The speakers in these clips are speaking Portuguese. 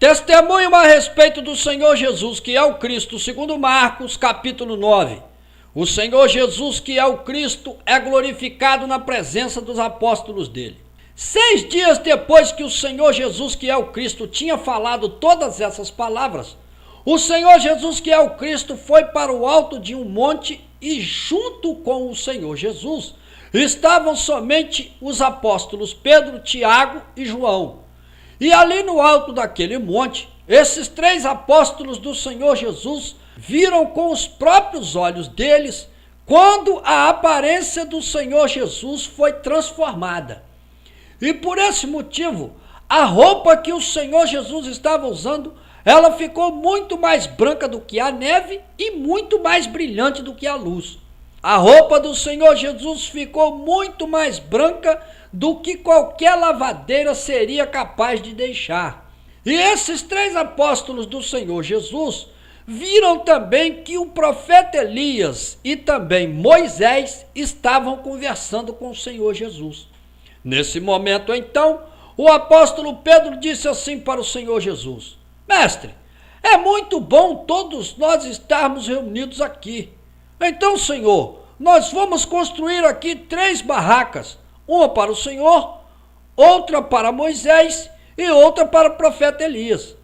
Testemunho a respeito do Senhor Jesus, que é o Cristo, segundo Marcos, capítulo 9. O Senhor Jesus, que é o Cristo, é glorificado na presença dos apóstolos dele. 6 dias depois que o Senhor Jesus, que é o Cristo, tinha falado todas essas palavras, o Senhor Jesus, que é o Cristo, foi para o alto de um monte e junto com o Senhor Jesus estavam somente os apóstolos Pedro, Tiago e João. E ali no alto daquele monte, esses 3 apóstolos do Senhor Jesus viram com os próprios olhos deles quando a aparência do Senhor Jesus foi transformada. E por esse motivo, a roupa que o Senhor Jesus estava usando, ela ficou muito mais branca do que a neve e muito mais brilhante do que a luz. A roupa do Senhor Jesus ficou muito mais branca do que qualquer lavadeira seria capaz de deixar. E esses 3 apóstolos do Senhor Jesus viram também que o profeta Elias e também Moisés estavam conversando com o Senhor Jesus. Nesse momento, então, o apóstolo Pedro disse assim para o Senhor Jesus: Mestre, é muito bom todos nós estarmos reunidos aqui. Então, Senhor, nós vamos construir aqui 3 barracas, uma para o Senhor, outra para Moisés e outra para o profeta Elias.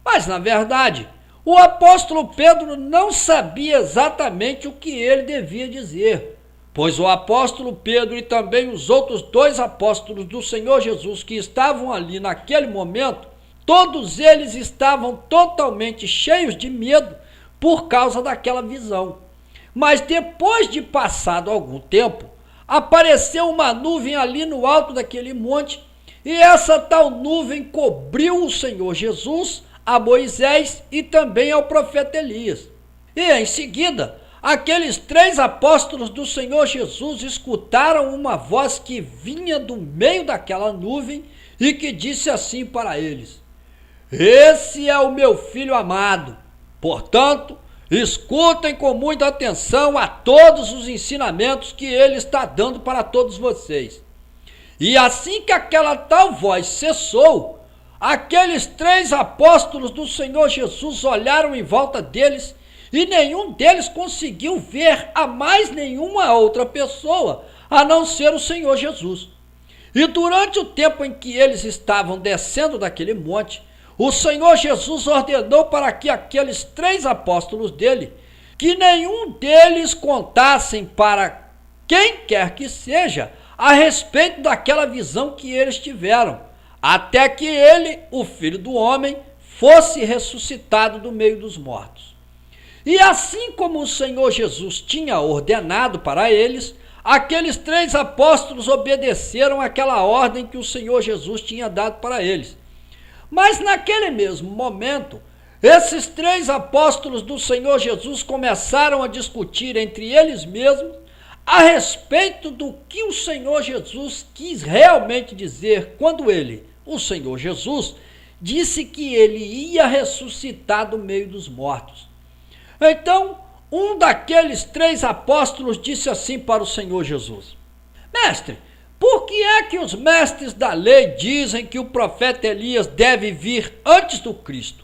Mas, na verdade, o apóstolo Pedro não sabia exatamente o que ele devia dizer, pois o apóstolo Pedro e também os outros 2 apóstolos do Senhor Jesus que estavam ali naquele momento, todos eles estavam totalmente cheios de medo por causa daquela visão. Mas depois de passado algum tempo, apareceu uma nuvem ali no alto daquele monte, e essa tal nuvem cobriu o Senhor Jesus, a Moisés e também ao profeta Elias. E em seguida, aqueles 3 apóstolos do Senhor Jesus escutaram uma voz que vinha do meio daquela nuvem e que disse assim para eles: Esse é o meu filho amado, portanto, escutem com muita atenção a todos os ensinamentos que ele está dando para todos vocês. E assim que aquela tal voz cessou, aqueles 3 apóstolos do Senhor Jesus olharam em volta deles e nenhum deles conseguiu ver a mais nenhuma outra pessoa a não ser o Senhor Jesus. E durante o tempo em que eles estavam descendo daquele monte, o Senhor Jesus ordenou para que aqueles 3 apóstolos dele, que nenhum deles contassem para quem quer que seja a respeito daquela visão que eles tiveram, até que ele, o Filho do Homem, fosse ressuscitado do meio dos mortos. E assim como o Senhor Jesus tinha ordenado para eles, aqueles 3 apóstolos obedeceram àquela ordem que o Senhor Jesus tinha dado para eles. Mas naquele mesmo momento, esses 3 apóstolos do Senhor Jesus começaram a discutir entre eles mesmos a respeito do que o Senhor Jesus quis realmente dizer quando ele, o Senhor Jesus, disse que ele ia ressuscitar do meio dos mortos. Então, um daqueles 3 apóstolos disse assim para o Senhor Jesus: Mestre, por que é que os mestres da lei dizem que o profeta Elias deve vir antes do Cristo?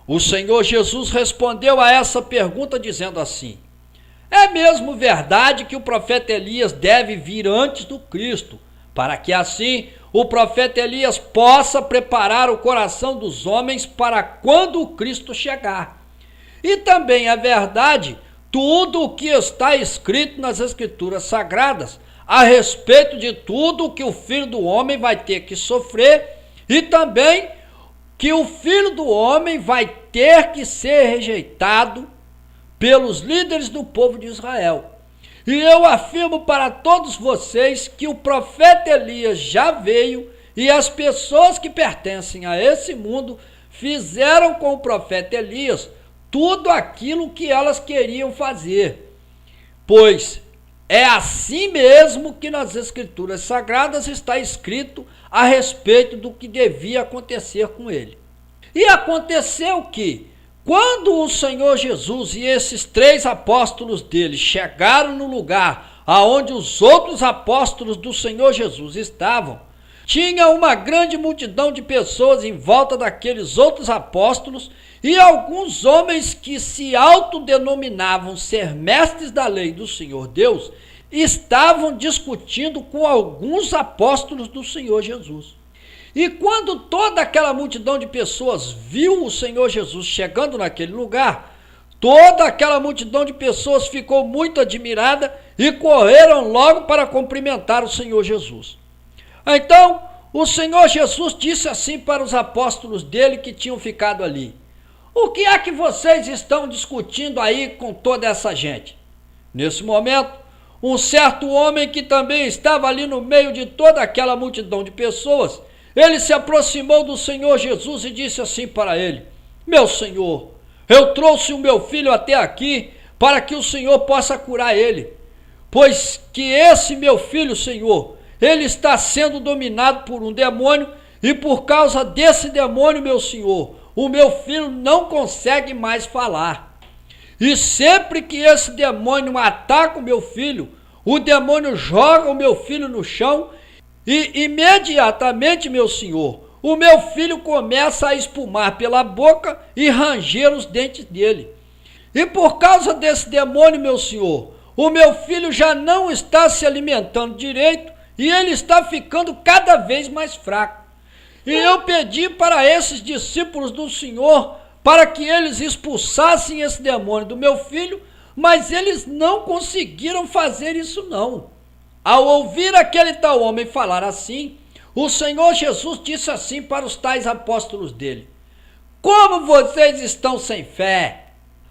O Senhor Jesus respondeu a essa pergunta dizendo assim: É mesmo verdade que o profeta Elias deve vir antes do Cristo, para que assim o profeta Elias possa preparar o coração dos homens para quando o Cristo chegar. E também é verdade tudo o que está escrito nas Escrituras Sagradas a respeito de tudo o que o Filho do Homem vai ter que sofrer e também que o Filho do Homem vai ter que ser rejeitado pelos líderes do povo de Israel. E eu afirmo para todos vocês que o profeta Elias já veio e as pessoas que pertencem a esse mundo fizeram com o profeta Elias tudo aquilo que elas queriam fazer, pois é assim mesmo que nas Escrituras Sagradas está escrito a respeito do que devia acontecer com ele. E aconteceu que, quando o Senhor Jesus e esses 3 apóstolos dele chegaram no lugar aonde os outros apóstolos do Senhor Jesus estavam, tinha uma grande multidão de pessoas em volta daqueles outros apóstolos e alguns homens que se autodenominavam ser mestres da lei do Senhor Deus estavam discutindo com alguns apóstolos do Senhor Jesus. E quando toda aquela multidão de pessoas viu o Senhor Jesus chegando naquele lugar, toda aquela multidão de pessoas ficou muito admirada e correram logo para cumprimentar o Senhor Jesus. Então, o Senhor Jesus disse assim para os apóstolos dele que tinham ficado ali: o que é que vocês estão discutindo aí com toda essa gente? Nesse momento, um certo homem que também estava ali no meio de toda aquela multidão de pessoas, ele se aproximou do Senhor Jesus e disse assim para ele: meu Senhor, eu trouxe o meu filho até aqui para que o Senhor possa curar ele, pois que esse meu filho, Senhor, ele está sendo dominado por um demônio e por causa desse demônio, meu Senhor, o meu filho não consegue mais falar. E sempre que esse demônio ataca o meu filho, o demônio joga o meu filho no chão e imediatamente, meu Senhor, o meu filho começa a espumar pela boca e ranger os dentes dele. E por causa desse demônio, meu Senhor, o meu filho já não está se alimentando direito e ele está ficando cada vez mais fraco. E eu pedi para esses discípulos do Senhor para que eles expulsassem esse demônio do meu filho, mas eles não conseguiram fazer isso não. Ao ouvir aquele tal homem falar assim, o Senhor Jesus disse assim para os tais apóstolos dele: como vocês estão sem fé?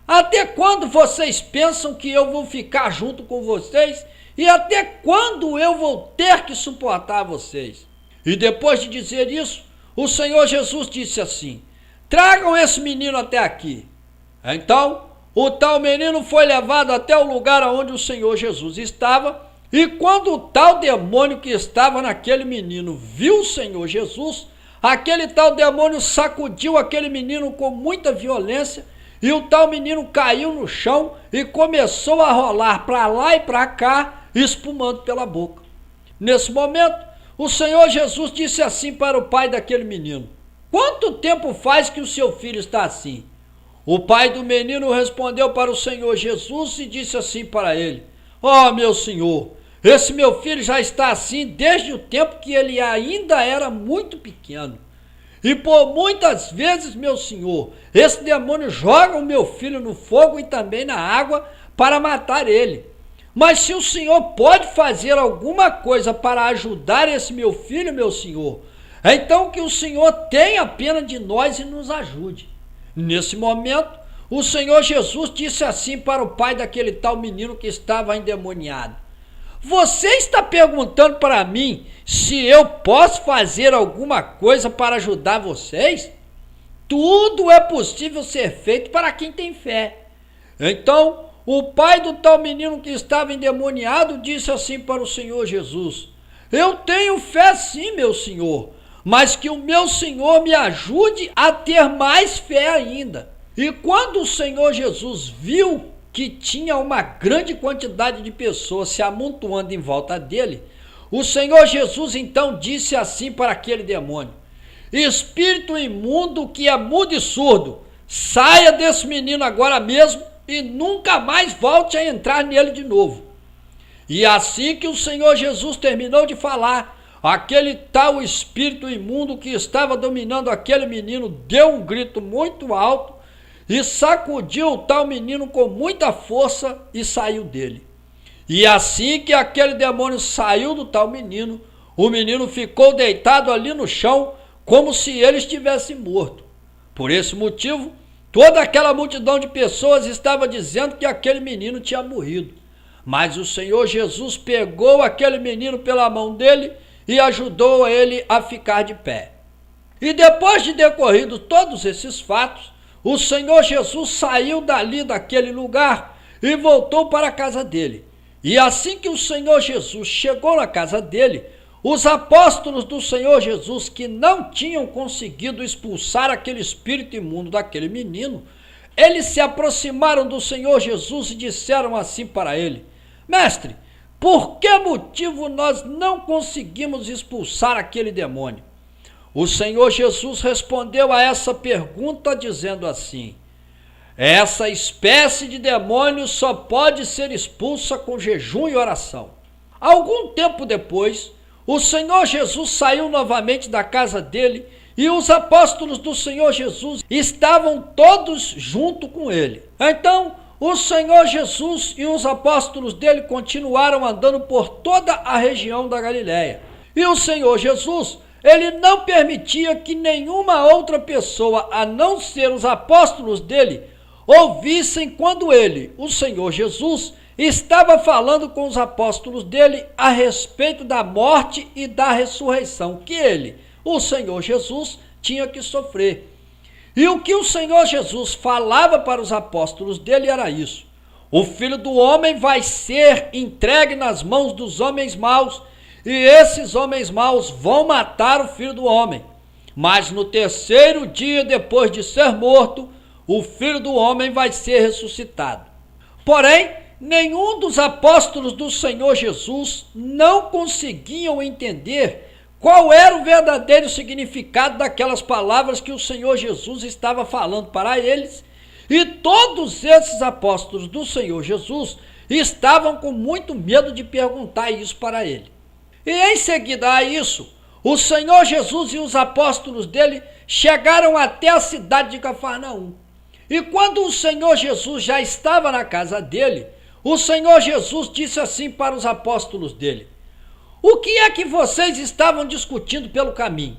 Até quando vocês pensam que eu vou ficar junto com vocês? E até quando eu vou ter que suportar vocês? E depois de dizer isso, o Senhor Jesus disse assim: tragam esse menino até aqui. Então, o tal menino foi levado até o lugar onde o Senhor Jesus estava, e quando o tal demônio que estava naquele menino viu o Senhor Jesus, aquele tal demônio sacudiu aquele menino com muita violência, e o tal menino caiu no chão e começou a rolar para lá e para cá, espumando pela boca. Nesse momento, o Senhor Jesus disse assim para o pai daquele menino: quanto tempo faz que o seu filho está assim? O pai do menino respondeu para o Senhor Jesus e disse assim para ele: ó meu Senhor, esse meu filho já está assim desde o tempo que ele ainda era muito pequeno. E por muitas vezes, meu Senhor, esse demônio joga o meu filho no fogo e também na água para matar ele. Mas se o Senhor pode fazer alguma coisa para ajudar esse meu filho, meu Senhor, então que o Senhor tenha pena de nós e nos ajude. Nesse momento, o Senhor Jesus disse assim para o pai daquele tal menino que estava endemoniado: você está perguntando para mim se eu posso fazer alguma coisa para ajudar vocês? Tudo é possível ser feito para quem tem fé. Então, o pai do tal menino que estava endemoniado disse assim para o Senhor Jesus: eu tenho fé sim, meu Senhor, mas que o meu Senhor me ajude a ter mais fé ainda. E quando o Senhor Jesus viu que tinha uma grande quantidade de pessoas se amontoando em volta dele, o Senhor Jesus então disse assim para aquele demônio: espírito imundo que é mudo e surdo, saia desse menino agora mesmo e nunca mais volte a entrar nele de novo. E assim que o Senhor Jesus terminou de falar, aquele tal espírito imundo que estava dominando aquele menino deu um grito muito alto e sacudiu o tal menino com muita força e saiu dele. E assim que aquele demônio saiu do tal menino, o menino ficou deitado ali no chão como se ele estivesse morto. Por esse motivo, toda aquela multidão de pessoas estava dizendo que aquele menino tinha morrido. Mas o Senhor Jesus pegou aquele menino pela mão dele e ajudou ele a ficar de pé. E depois de decorrido todos esses fatos, o Senhor Jesus saiu dali daquele lugar e voltou para a casa dele. E assim que o Senhor Jesus chegou na casa dele, os apóstolos do Senhor Jesus, que não tinham conseguido expulsar aquele espírito imundo daquele menino, eles se aproximaram do Senhor Jesus e disseram assim para ele: mestre, Por que motivo nós não conseguimos expulsar aquele demônio? O Senhor Jesus respondeu a essa pergunta dizendo assim: essa espécie de demônio só pode ser expulsa com jejum e oração. Algum tempo depois, o Senhor Jesus saiu novamente da casa dele e os apóstolos do Senhor Jesus estavam todos junto com ele. Então, o Senhor Jesus e os apóstolos dele continuaram andando por toda a região da Galiléia. E o Senhor Jesus, ele não permitia que nenhuma outra pessoa, a não ser os apóstolos dele, ouvissem quando ele, o Senhor Jesus, estava falando com os apóstolos dele a respeito da morte e da ressurreição que ele, o Senhor Jesus, tinha que sofrer. E o que o Senhor Jesus falava para os apóstolos dele era isso: o Filho do Homem vai ser entregue nas mãos dos homens maus, e esses homens maus vão matar o Filho do Homem. Mas no terceiro dia, depois de ser morto, o Filho do Homem vai ser ressuscitado. Porém, nenhum dos apóstolos do Senhor Jesus não conseguiam entender qual era o verdadeiro significado daquelas palavras que o Senhor Jesus estava falando para eles, e todos esses apóstolos do Senhor Jesus estavam com muito medo de perguntar isso para ele. E em seguida a isso, o Senhor Jesus e os apóstolos dele chegaram até a cidade de Cafarnaum. E quando o Senhor Jesus já estava na casa dele, o Senhor Jesus disse assim para os apóstolos dele: o que é que vocês estavam discutindo pelo caminho?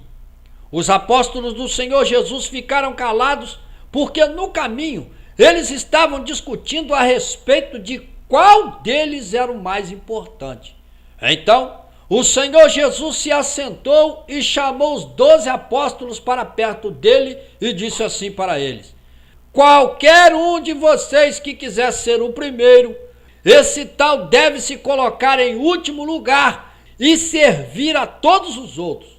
Os apóstolos do Senhor Jesus ficaram calados, porque no caminho eles estavam discutindo a respeito de qual deles era o mais importante. Então, o Senhor Jesus se assentou e chamou os 12 apóstolos para perto dele e disse assim para eles: qualquer um de vocês que quiser ser o primeiro, esse tal deve se colocar em último lugar e servir a todos os outros.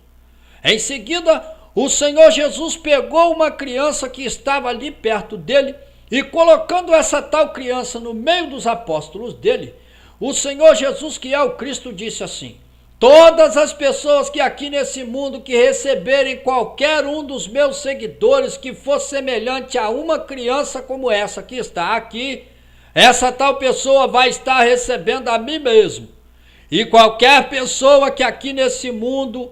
Em seguida, o Senhor Jesus pegou uma criança que estava ali perto dele e, colocando essa tal criança no meio dos apóstolos dele, o Senhor Jesus, que é o Cristo, disse assim: todas as pessoas que aqui nesse mundo que receberem qualquer um dos meus seguidores que for semelhante a uma criança como essa que está aqui, essa tal pessoa vai estar recebendo a mim mesmo. E qualquer pessoa que aqui nesse mundo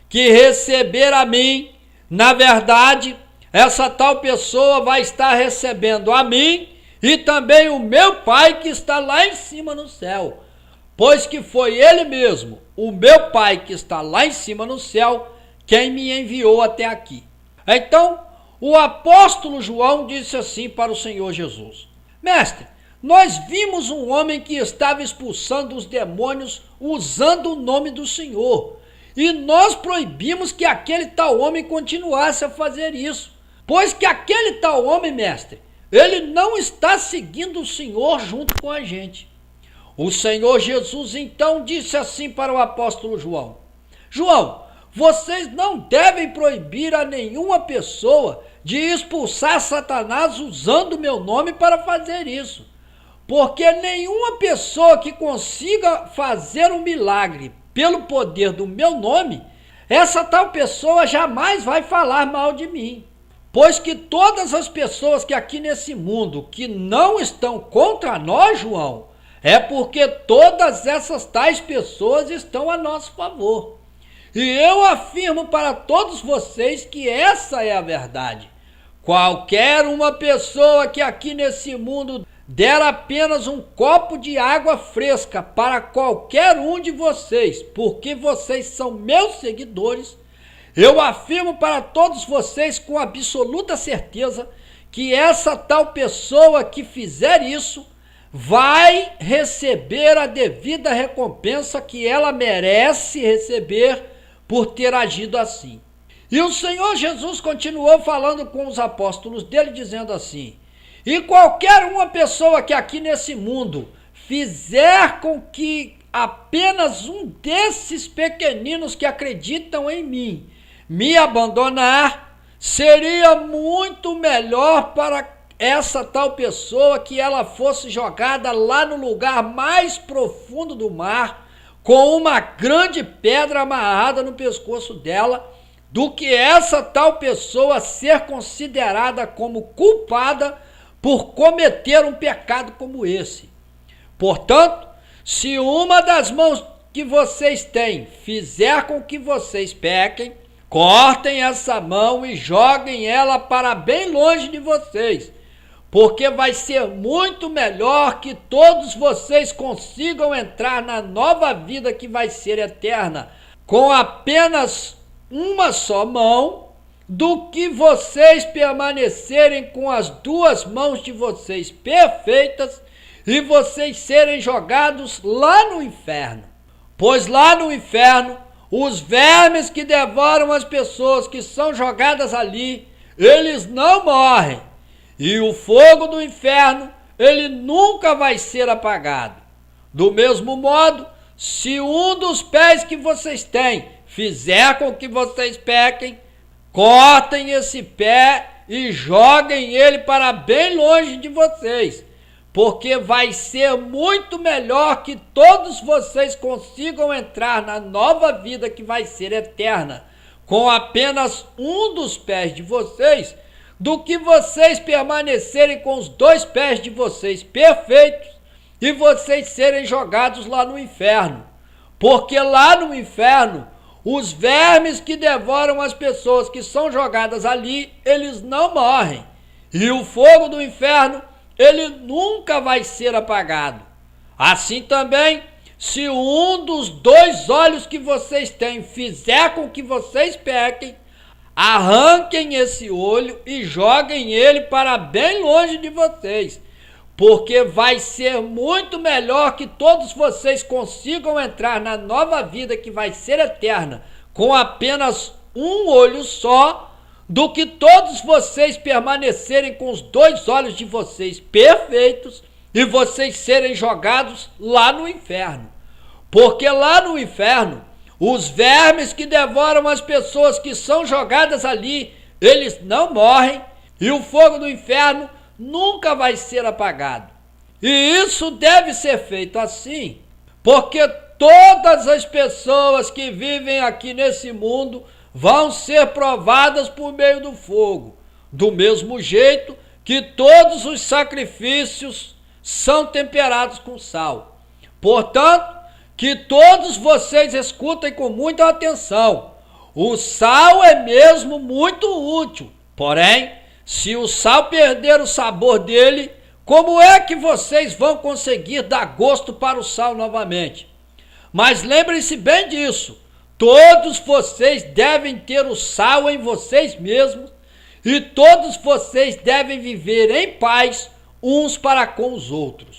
que receber a mim, na verdade, essa tal pessoa vai estar recebendo a mim e também o meu Pai que está lá em cima no céu. Pois que foi Ele mesmo, o meu Pai que está lá em cima no céu, quem me enviou até aqui. Então, o apóstolo João disse assim para o Senhor Jesus: mestre, nós vimos um homem que estava expulsando os demônios usando o nome do Senhor, e nós proibimos que aquele tal homem continuasse a fazer isso, pois que aquele tal homem, mestre, ele não está seguindo o Senhor junto com a gente. O Senhor Jesus então disse assim para o apóstolo João: João, vocês não devem proibir a nenhuma pessoa de expulsar Satanás usando o meu nome para fazer isso. Porque nenhuma pessoa que consiga fazer um milagre pelo poder do meu nome, essa tal pessoa jamais vai falar mal de mim. Pois que todas as pessoas que aqui nesse mundo que não estão contra nós, João, é porque todas essas tais pessoas estão a nosso favor. E eu afirmo para todos vocês que essa é a verdade. Qualquer uma pessoa que aqui nesse mundo der apenas um copo de água fresca para qualquer um de vocês, porque vocês são meus seguidores, eu afirmo para todos vocês com absoluta certeza que essa tal pessoa que fizer isso vai receber a devida recompensa que ela merece receber por ter agido assim. E o Senhor Jesus continuou falando com os apóstolos dele, dizendo assim: e qualquer uma pessoa que aqui nesse mundo fizer com que apenas um desses pequeninos que acreditam em mim me abandonar, seria muito melhor para essa tal pessoa que ela fosse jogada lá no lugar mais profundo do mar, com uma grande pedra amarrada no pescoço dela, do que essa tal pessoa ser considerada como culpada por cometer um pecado como esse. Portanto, se uma das mãos que vocês têm fizer com que vocês pequem, cortem essa mão e joguem ela para bem longe de vocês, porque vai ser muito melhor que todos vocês consigam entrar na nova vida que vai ser eterna, com apenas uma só mão, do que vocês permanecerem com as duas mãos de vocês perfeitas e vocês serem jogados lá no inferno. Pois lá no inferno, os vermes que devoram as pessoas que são jogadas ali, eles não morrem. E o fogo do inferno, ele nunca vai ser apagado. Do mesmo modo, se um dos pés que vocês têm fizer com que vocês pequem, cortem esse pé e joguem ele para bem longe de vocês, porque vai ser muito melhor que todos vocês consigam entrar na nova vida que vai ser eterna, com apenas um dos pés de vocês, do que vocês permanecerem com os dois pés de vocês perfeitos e vocês serem jogados lá no inferno. Porque lá no inferno, os vermes que devoram as pessoas que são jogadas ali, eles não morrem. E o fogo do inferno, ele nunca vai ser apagado. Assim também, se um dos dois olhos que vocês têm fizer com que vocês pequem, arranquem esse olho e joguem ele para bem longe de vocês, porque vai ser muito melhor que todos vocês consigam entrar na nova vida que vai ser eterna com apenas um olho só, do que todos vocês permanecerem com os dois olhos de vocês perfeitos e vocês serem jogados lá no inferno. Porque lá no inferno, os vermes que devoram as pessoas que são jogadas ali, eles não morrem e o fogo do inferno nunca vai ser apagado. E isso deve ser feito assim, porque todas as pessoas que vivem aqui nesse mundo vão ser provadas por meio do fogo, do mesmo jeito que todos os sacrifícios são temperados com sal. Portanto, que todos vocês escutem com muita atenção. O sal é mesmo muito útil, porém, se o sal perder o sabor dele, como é que vocês vão conseguir dar gosto para o sal novamente? Mas lembrem-se bem disso, todos vocês devem ter o sal em vocês mesmos e todos vocês devem viver em paz uns para com os outros.